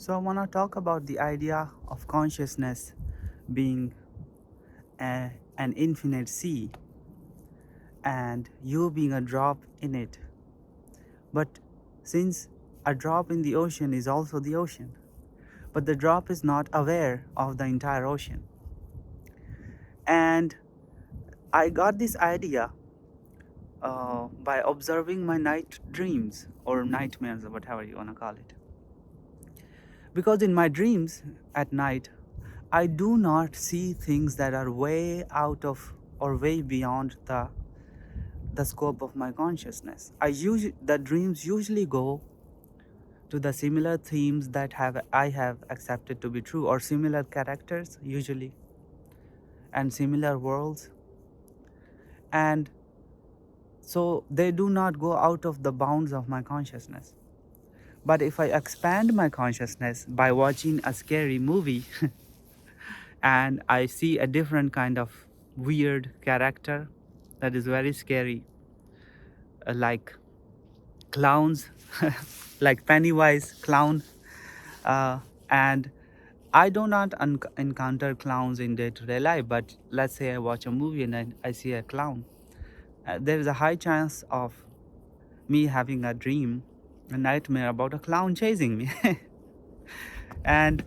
So I want to talk about the idea of consciousness being an infinite sea and you being a drop in it. But since a drop in the ocean is also the ocean, but the drop is not aware of the entire ocean. And I got this idea by observing my night dreams or nightmares or whatever you want to call it. Because in my dreams at night, I do not see things that are way out of or way beyond the scope of my consciousness. The dreams usually go to the similar themes that I have accepted to be true, or similar characters usually, and similar worlds. And so they do not go out of the bounds of my consciousness. But if I expand my consciousness by watching a scary movie and I see a different kind of weird character that is very scary, like clowns, like Pennywise clown, uh, and I do not encounter clowns in day-to-day life, but let's say I watch a movie and I see a clown. There is a high chance of me having a dream, a nightmare about a clown chasing me. And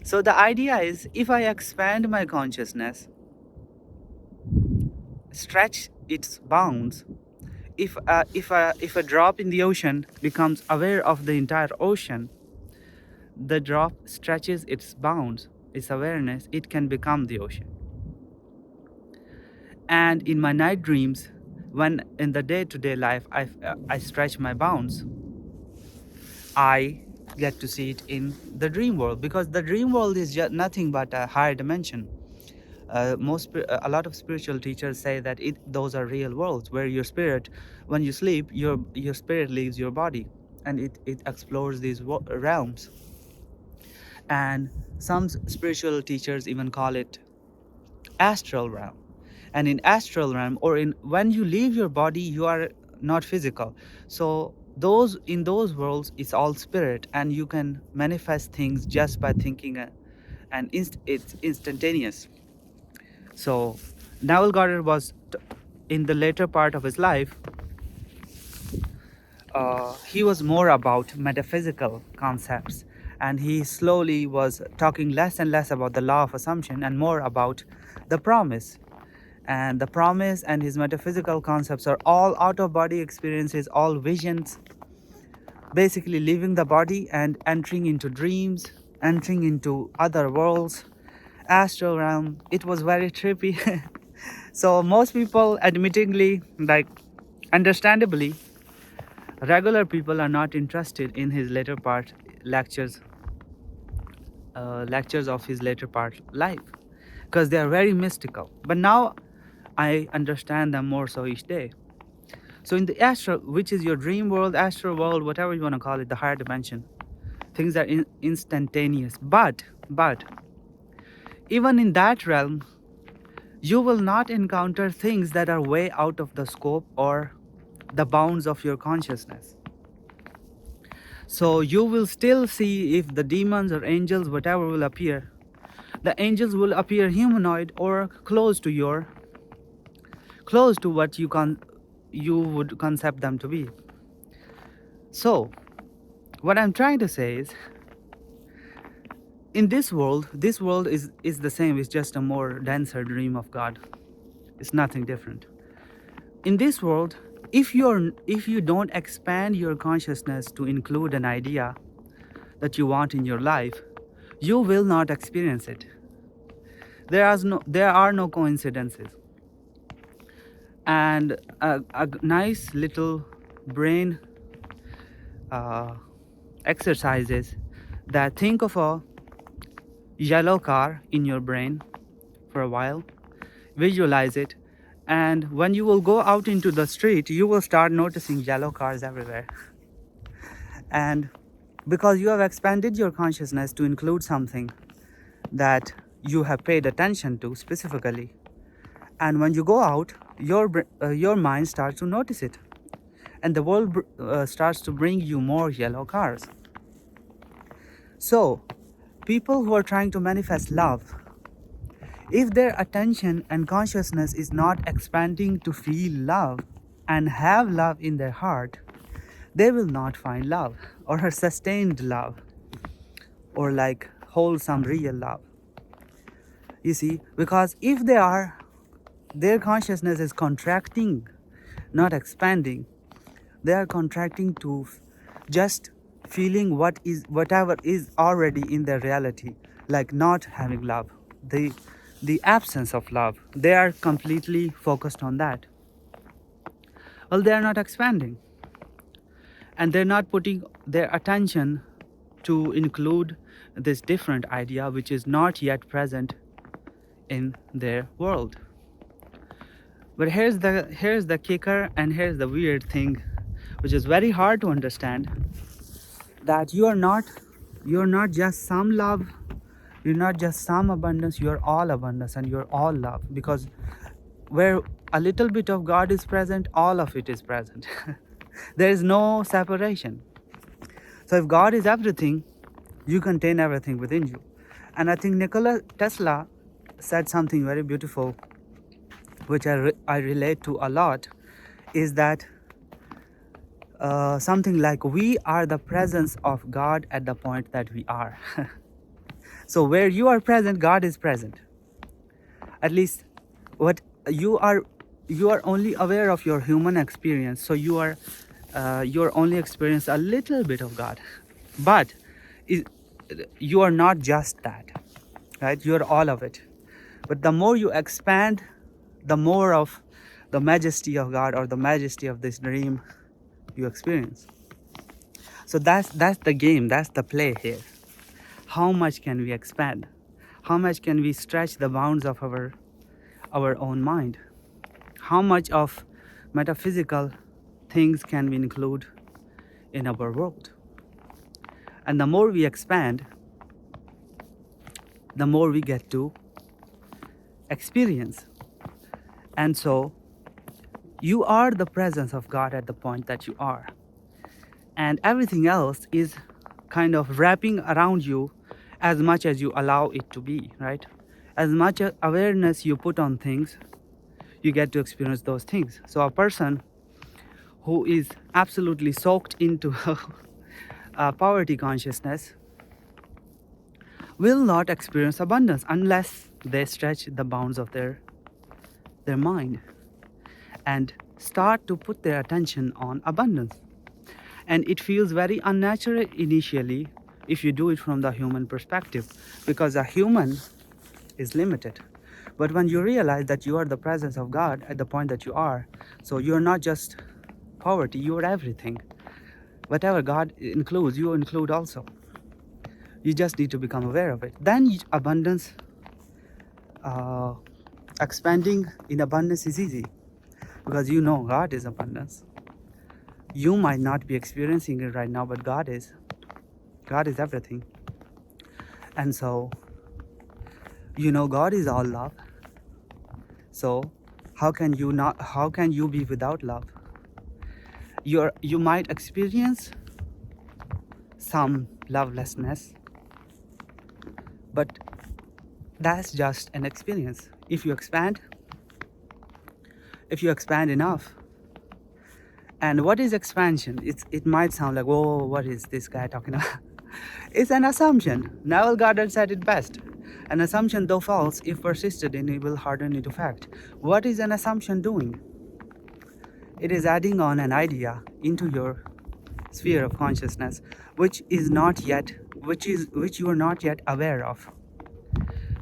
so the idea is, if I expand my consciousness, stretch its bounds, if a drop in the ocean becomes aware of the entire ocean, the drop stretches its bounds, its awareness, it can become the ocean. And in my night dreams, when in the day-to-day life I stretch my bounds, I get to see it in the dream world, because the dream world is just nothing but a higher dimension. A lot of spiritual teachers say that those are real worlds where your spirit, when you sleep, your spirit leaves your body and it explores these realms. And some spiritual teachers even call it astral realm. And in astral realm, or in when you leave your body, you are not physical. So in those worlds, it's all spirit, and you can manifest things just by thinking, and it's instantaneous. So Neville Goddard was in the later part of his life, he was more about metaphysical concepts, and he slowly was talking less and less about the law of assumption and more about the promise. And the promise and his metaphysical concepts are all out of body experiences, all visions, basically leaving the body and entering into dreams, entering into other worlds, astral realm. It was very trippy. So most people, admittingly, like understandably, regular people are not interested in his later part lectures, lectures of his later part life, because they are very mystical. But now I understand them more so each day. So in the astral, which is your dream world, astral world, whatever you want to call it, the higher dimension, things are instantaneous. But even in that realm, you will not encounter things that are way out of the scope or the bounds of your consciousness. So you will still see if the demons or angels, whatever will appear. The angels will appear humanoid or close to what you would concept them to be. So what I'm trying to say is, in this world is the same. It's just a more denser dream of God. It's nothing different. In this world, if you don't expand your consciousness to include an idea that you want in your life, you will not experience it. There are no coincidences. And a nice little brain exercises that think of a yellow car in your brain for a while, visualize it, and when you will go out into the street, you will start noticing yellow cars everywhere. And because you have expanded your consciousness to include something that you have paid attention to specifically, and when you go out, your mind starts to notice it, and the world starts to bring you more yellow cars. So people who are trying to manifest love, if their attention and consciousness is not expanding to feel love and have love in their heart, they will not find love or a sustained love or like wholesome real love. You see, because if their consciousness is contracting, not expanding, they are contracting to just feeling whatever is already in their reality, like not having love, the absence of love. They are completely focused on that. Well, they are not expanding, and they're not putting their attention to include this different idea which is not yet present in their world. But here's the kicker, and here's the weird thing, which is very hard to understand, that you're not just some love, you're not just some abundance, you're all abundance and you're all love. Because where a little bit of God is present, all of it is present. There is no separation. So if God is everything, you contain everything within you. And I think Nikola Tesla said something very beautiful, which I relate to a lot, is that something like, we are the presence of God at the point that we are. So where you are present, God is present. At least what you are only aware of your human experience, so you're only experience a little bit of God. But you are not just that, right? You're all of it. But the more you expand, the more of the majesty of God or the majesty of this dream you experience. So that's the game, that's the play here. How much can we expand? How much can we stretch the bounds of our own mind? How much of metaphysical things can we include in our world? And the more we expand, the more we get to experience. And so you are the presence of God at the point that you are. And everything else is kind of wrapping around you as much as you allow it to be, right? As much awareness you put on things, you get to experience those things. So a person who is absolutely soaked into poverty consciousness will not experience abundance unless they stretch the bounds of their mind and start to put their attention on abundance. And it feels very unnatural initially if you do it from the human perspective, because a human is limited. But when you realize that you are the presence of God at the point that you are, so you're not just poverty, you're everything. Whatever God includes, you include also. You just need to become aware of it. Then abundance, expanding in abundance is easy, because you know God is abundance. You might not be experiencing it right now, but God is. God is everything. And so, you know, God is all love. So how can you be without love? You might experience some lovelessness, but that's just an experience. If you expand enough. And what is expansion? It might sound like, whoa, what is this guy talking about? It's an assumption. Neville Goddard said it best. An assumption, though false, if persisted in, it will harden into fact. What is an assumption doing? It is adding on an idea into your sphere of consciousness, which you are not yet aware of.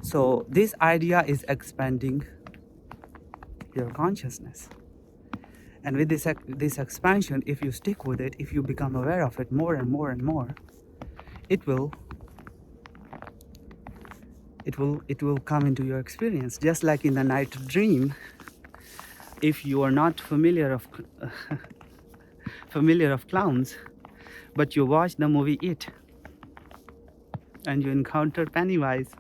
So this idea is expanding your consciousness. And with this expansion, if you stick with it, if you become aware of it more and more and more, it will come into your experience. Just like in the night dream, if you are not familiar of clowns, but you watch the movie It, and you encounter Pennywise,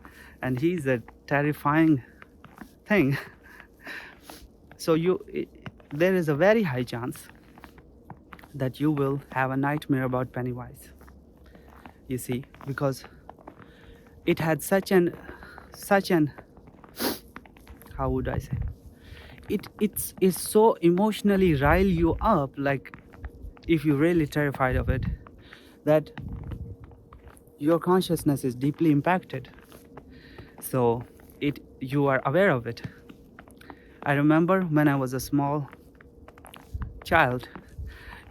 and he's a terrifying thing. So there is a very high chance that you will have a nightmare about Pennywise. You see, because it had such an, how would I say, it's so emotionally rile you up, like if you're really terrified of it, that your consciousness is deeply impacted. So you are aware of it. I remember when I was a small child,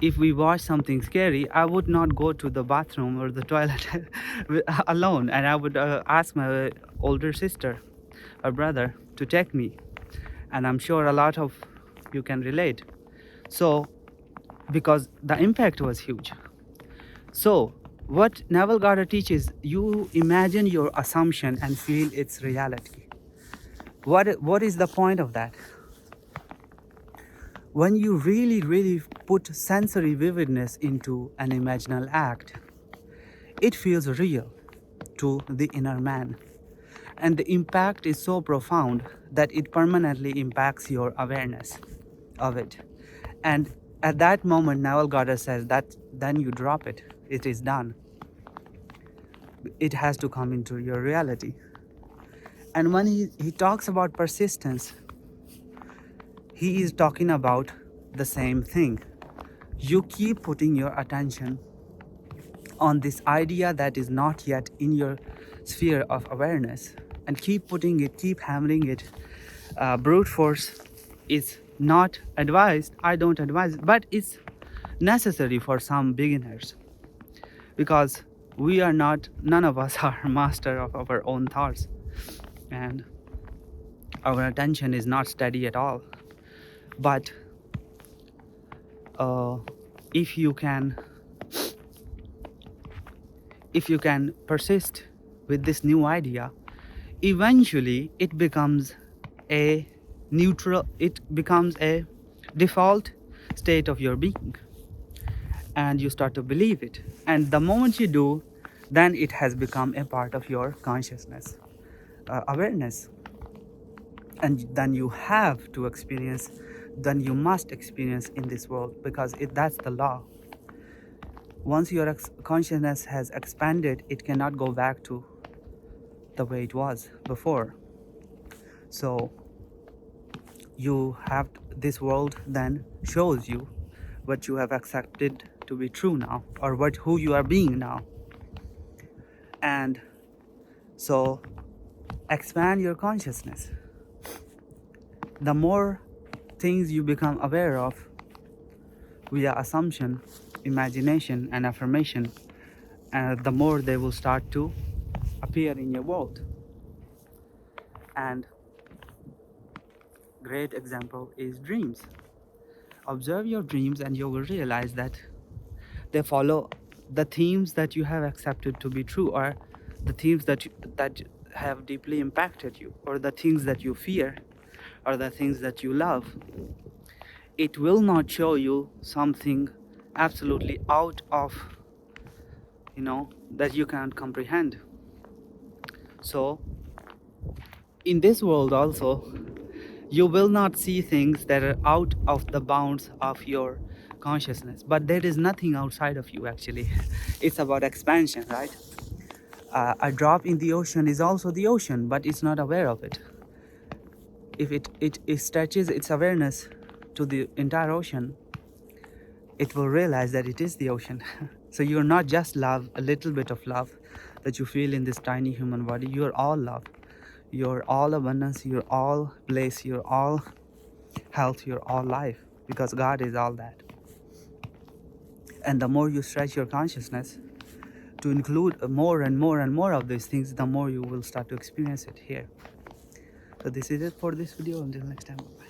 if we watched something scary, I would not go to the bathroom or the toilet alone, and I would ask my older sister or brother to take me. And I'm sure a lot of you can relate. So, because the impact was huge. So, what Neville Goddard teaches, you imagine your assumption and feel its reality. What is the point of that? When you really put sensory vividness into an imaginal act, it feels real to the inner man. And the impact is so profound that it permanently impacts your awareness of it. And at that moment, Neville Goddard says that then you drop it. It is done. It has to come into your reality. And when he talks about persistence, he is talking about the same thing. You keep putting your attention on this idea that is not yet in your sphere of awareness, and keep putting it, keep hammering it. Brute force is not advised. I don't advise, but it's necessary for some beginners, because we are not, none of us are master of our own thoughts, and our attention is not steady at all. But if you can persist with this new idea, eventually it becomes a it becomes a default state of your being, and you start to believe it. And the moment you do, then it has become a part of your consciousness, awareness. And then you have to experience, then you must experience in this world, because that's the law. Once your consciousness has expanded, it cannot go back to the way it was before. So you have this world then shows you what you have accepted to be true now, or who you are being now. And so expand your consciousness. The more things you become aware of via assumption, imagination, and affirmation, the more they will start to appear in your world. And great example is dreams. Observe your dreams and you will realize that they follow the themes that you have accepted to be true, or the themes that have deeply impacted you, or the things that you fear, or the things that you love. It will not show you something absolutely out of, that you can't comprehend. So in this world also, you will not see things that are out of the bounds of your consciousness, but there is nothing outside of you actually. It's about expansion, right? A drop in the ocean is also the ocean, but it's not aware of it. If it stretches its awareness to the entire ocean, it will realize that it is the ocean. So you're not just love, a little bit of love that you feel in this tiny human body. You're all love. You're all abundance. You're all bliss. You're all health. You're all life, because God is all that. And the more you stretch your consciousness to include more and more and more of these things, the more you will start to experience it here. So this is it for this video. Until next time, bye.